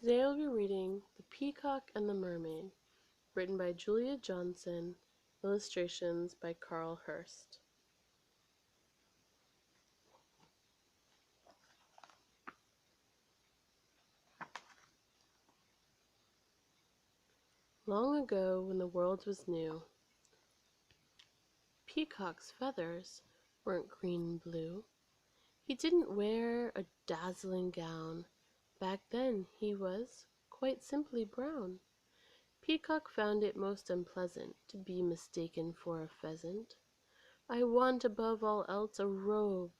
Today I'll be reading The Peacock and the Mermaid, written by Julia Johnson, illustrations by Carl Hurst. Long ago, when the world was new, Peacock's feathers weren't green and blue. He didn't wear a dazzling gown. Back then he was quite simply brown. Peacock found it most unpleasant to be mistaken for a pheasant. I want above all else a robe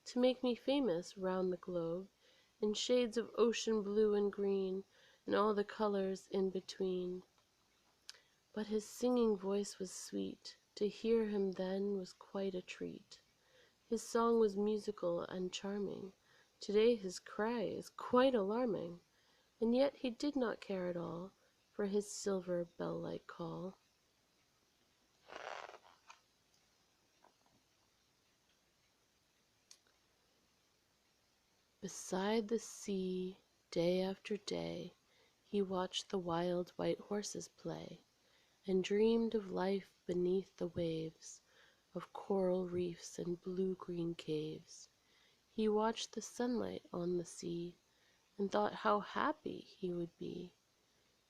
to make me famous round the globe, in shades of ocean blue and green, and all the colors in between. But his singing voice was sweet, to hear him then was quite a treat. His song was musical and charming, today his cry is quite alarming, and yet he did not care at all for his silver bell-like call. Beside the sea, day after day, he watched the wild white horses play, and dreamed of life beneath the waves, of coral reefs and blue-green caves. He watched the sunlight on the sea, and thought how happy he would be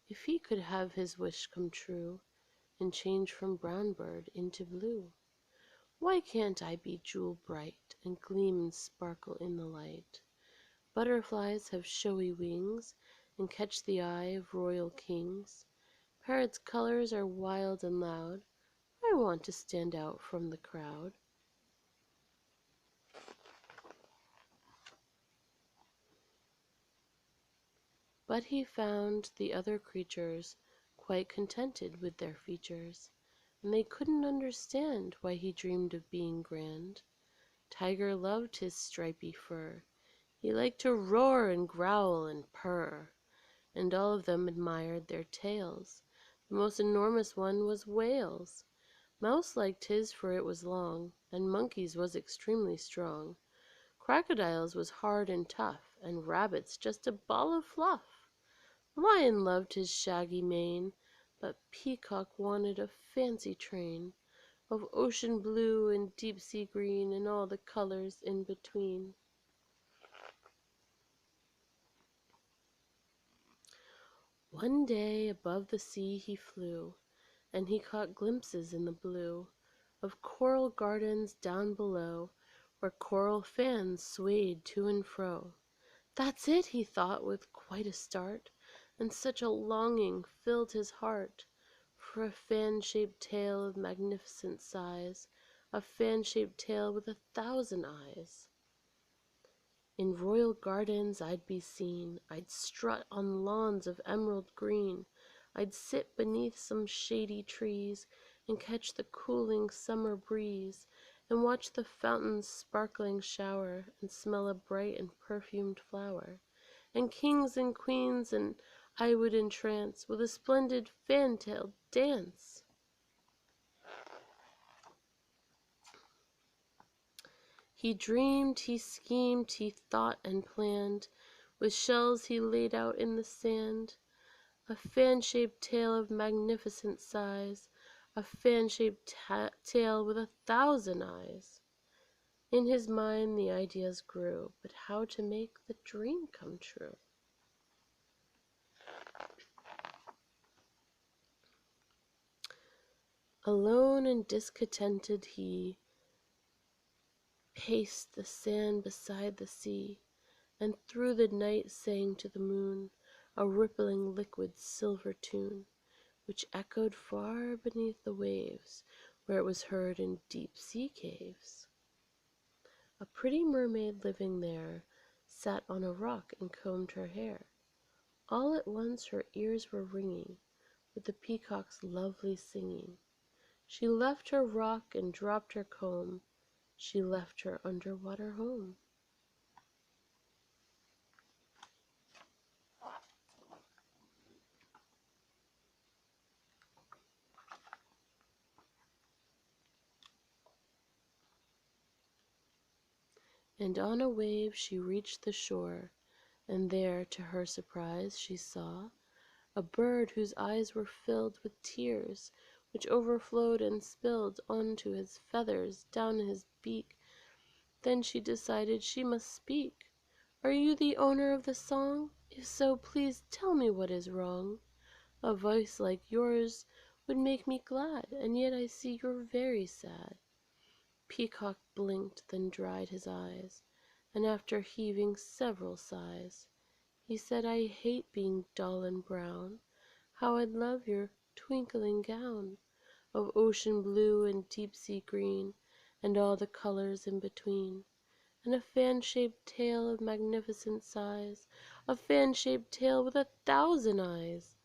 if he could have his wish come true, and change from brown bird into blue. Why can't I be jewel bright, and gleam and sparkle in the light? Butterflies have showy wings, and catch the eye of royal kings. Parrots' colors are wild and loud. I want to stand out from the crowd. But he found the other creatures quite contented with their features, and they couldn't understand why he dreamed of being grand. Tiger loved his stripy fur. He liked to roar and growl and purr, and all of them admired their tails. The most enormous one was whales. Mouse liked his, for it was long, and Monkey's was extremely strong. Crocodile's was hard and tough, and Rabbit's just a ball of fluff. Lion loved his shaggy mane, but Peacock wanted a fancy train of ocean blue and deep sea green, and all the colors in between. One day above the sea he flew, and he caught glimpses in the blue of coral gardens down below, where coral fans swayed to and fro. "That's it," he thought with quite a start, and such a longing filled his heart for a fan-shaped tail of magnificent size, a fan-shaped tail with 1,000 eyes. In royal gardens I'd be seen, I'd strut on lawns of emerald green, I'd sit beneath some shady trees, and catch the cooling summer breeze, and watch the fountain's sparkling shower, and smell a bright and perfumed flower. And kings and queens and I would entrance with a splendid fan-tailed dance. He dreamed, he schemed, he thought and planned, with shells he laid out in the sand, a fan-shaped tail of magnificent size, a fan-shaped tail with 1,000 eyes. In his mind the ideas grew, but how to make the dream come true? Alone and discontented he paced the sand beside the sea, and through the night sang to the moon a rippling liquid silver tune, which echoed far beneath the waves, where it was heard in deep sea caves. A pretty mermaid living there sat on a rock and combed her hair. All at once her ears were ringing with the peacock's lovely singing. She left her rock and dropped her comb. She left her underwater home. And on a wave she reached the shore, And there, to her surprise, she saw a bird whose eyes were filled with tears, which overflowed and spilled onto his feathers, down his beak. Then she decided she must speak. "Are you the owner of the song? If so, please tell me what is wrong. A voice like yours would make me glad, and yet I see you're very sad." Peacock blinked, then dried his eyes, and after heaving several sighs, he said, "I hate being dull and brown. How I'd love your twinkling gown of ocean blue and deep sea green, and all the colors in between, and a fan-shaped tail of magnificent size, a fan-shaped tail with 1,000 eyes."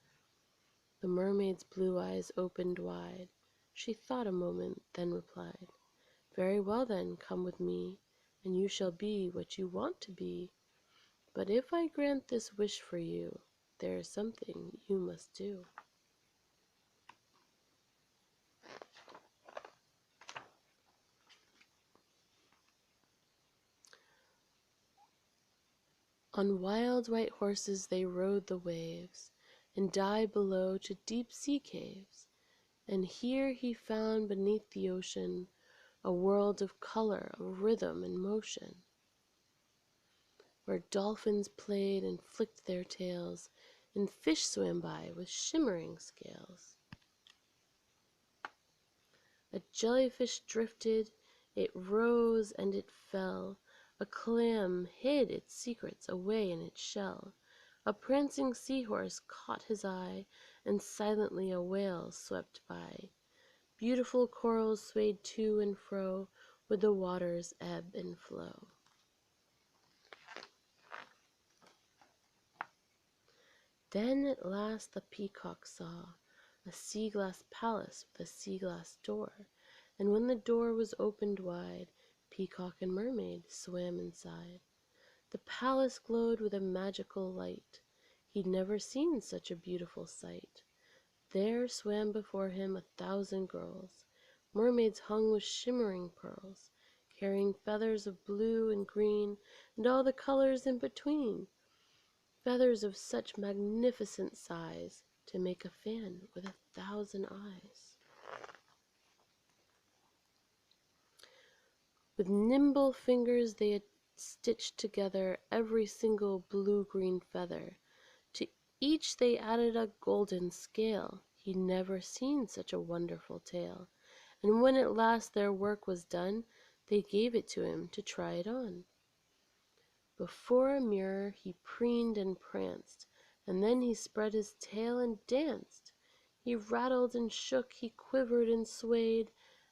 The mermaid's blue eyes opened wide. She thought a moment, then replied, "Very well then, come with me, and you shall be what you want to be. But if I grant this wish for you, there is something you must do." On wild white horses they rode the waves, and dived below to deep sea caves. And here he found beneath the ocean a world of color, of rhythm and motion, where dolphins played and flicked their tails, and fish swam by with shimmering scales. A jellyfish drifted, it rose and it fell, a clam hid its secrets away in its shell, a prancing seahorse caught his eye, and silently a whale swept by. Beautiful corals swayed to and fro with the water's ebb and flow. Then at last the peacock saw a sea-glass palace with a sea-glass door, and when the door was opened wide, Peacock and Mermaid swam inside. The palace glowed with a magical light. He'd never seen such a beautiful sight. There swam before him 1,000 girls, mermaids hung with shimmering pearls, carrying feathers of blue and green, and all the colors in between, feathers of such magnificent size to make a fan with 1,000 eyes. With nimble fingers they had stitched together every single blue-green feather. To each they added a golden scale. He'd never seen such a wonderful tail. And when at last their work was done, they gave it to him to try it on. Before a mirror he preened and pranced, and then he spread his tail and danced. He rattled and shook, he quivered and swayed,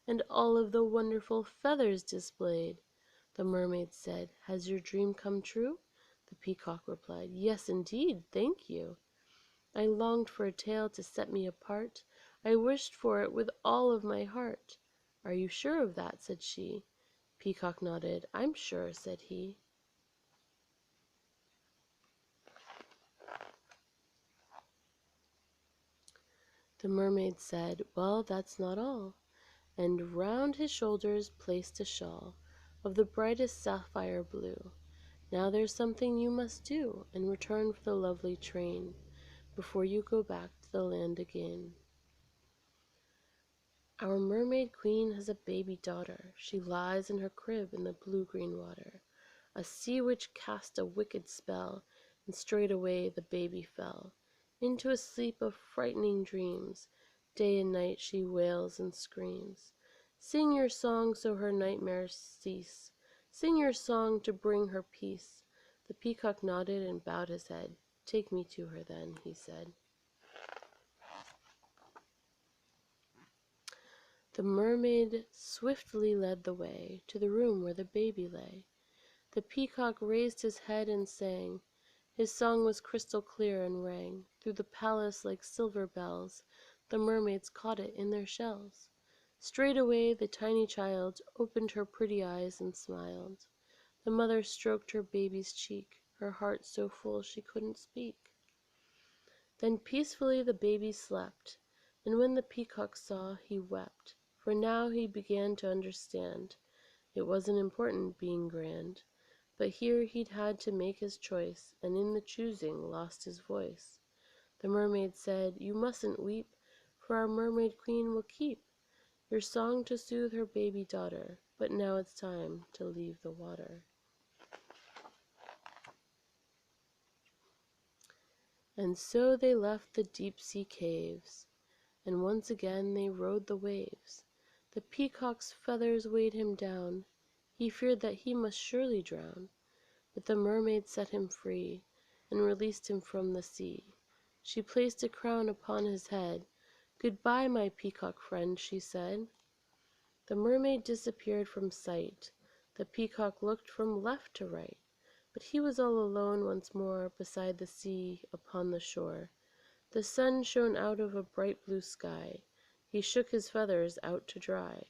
and all of the wonderful feathers displayed. The mermaid said, "Has your dream come true?" The peacock replied, "Yes, indeed, thank you. I longed for a tail to set me apart. I wished for it with all of my heart." "Are you sure of that?" said she. Peacock nodded. "I'm sure," said he. The mermaid said, "Well, that's not all," and round his shoulders placed a shawl of the brightest sapphire blue. "Now there's something you must do, in return for the lovely train, before you go back to the land again. Our mermaid queen has a baby daughter. She lies in her crib in the blue-green water. A sea witch cast a wicked spell, and straightway the baby fell into a sleep of frightening dreams. Day and night she wails and screams. Sing your song so her nightmares cease. Sing your song to bring her peace." The peacock nodded and bowed his head. "Take me to her then," he said. The mermaid swiftly led the way to the room where the baby lay. The peacock raised his head and sang. His song was crystal clear and rang through the palace like silver bells. The mermaids caught it in their shells. Straightway the tiny child opened her pretty eyes and smiled. The mother stroked her baby's cheek, her heart so full she couldn't speak. Then peacefully the baby slept, and when the peacock saw, he wept, for now he began to understand. It wasn't important being grand, But here he'd had to make his choice, and in the choosing lost his voice. The mermaid said, "You mustn't weep, for our mermaid queen will keep your song to soothe her baby daughter, but now it's time to leave the water." And so they left the deep sea caves, and once again they rode the waves. The peacock's feathers weighed him down, he feared that he must surely drown. But the mermaid set him free, and released him from the sea. She placed a crown upon his head. "Goodbye, my peacock friend," she said. The mermaid disappeared from sight. The peacock looked from left to right, but he was all alone once more beside the sea upon the shore. The sun shone out of a bright blue sky. He shook his feathers out to dry,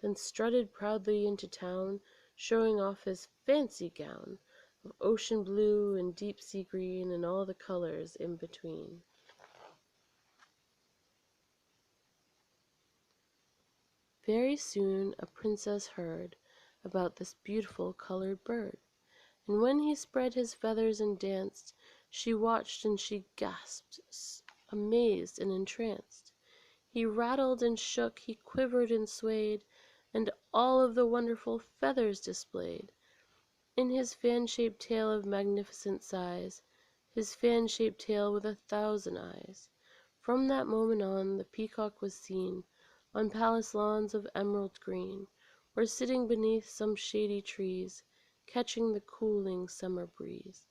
then strutted proudly into town, showing off his fancy gown of ocean blue and deep sea green and all the colors in between. Very soon a princess heard about this beautiful colored bird, and when he spread his feathers and danced, she watched and she gasped, amazed and entranced. He rattled and shook, he quivered and swayed, and all of the wonderful feathers displayed. In his fan-shaped tail of magnificent size, his fan-shaped tail with 1,000 eyes. From that moment on, the peacock was seen on palace lawns of emerald green, or sitting beneath some shady trees, catching the cooling summer breeze,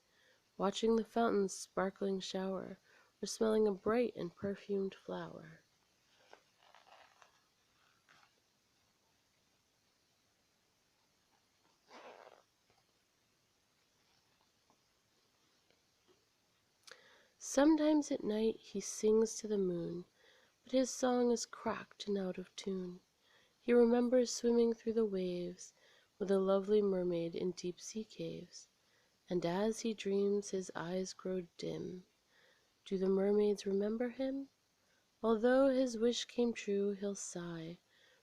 watching the fountain's sparkling shower, or smelling a bright and perfumed flower. Sometimes at night he sings to the moon, but his song is cracked and out of tune. He remembers swimming through the waves with a lovely mermaid in deep sea caves, and as he dreams his eyes grow dim. Do the mermaids remember him? Although his wish came true, he'll sigh,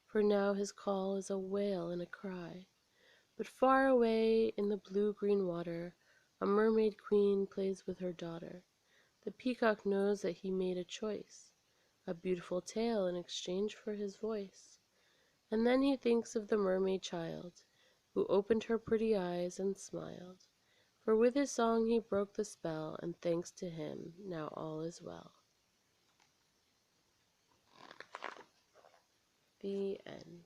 for now his call is a wail and a cry. But far away in the blue-green water, a mermaid queen plays with her daughter. The peacock knows that he made a choice, a beautiful tail in exchange for his voice. And then he thinks of the mermaid child, who opened her pretty eyes and smiled. For with his song he broke the spell, and thanks to him, now all is well. The end.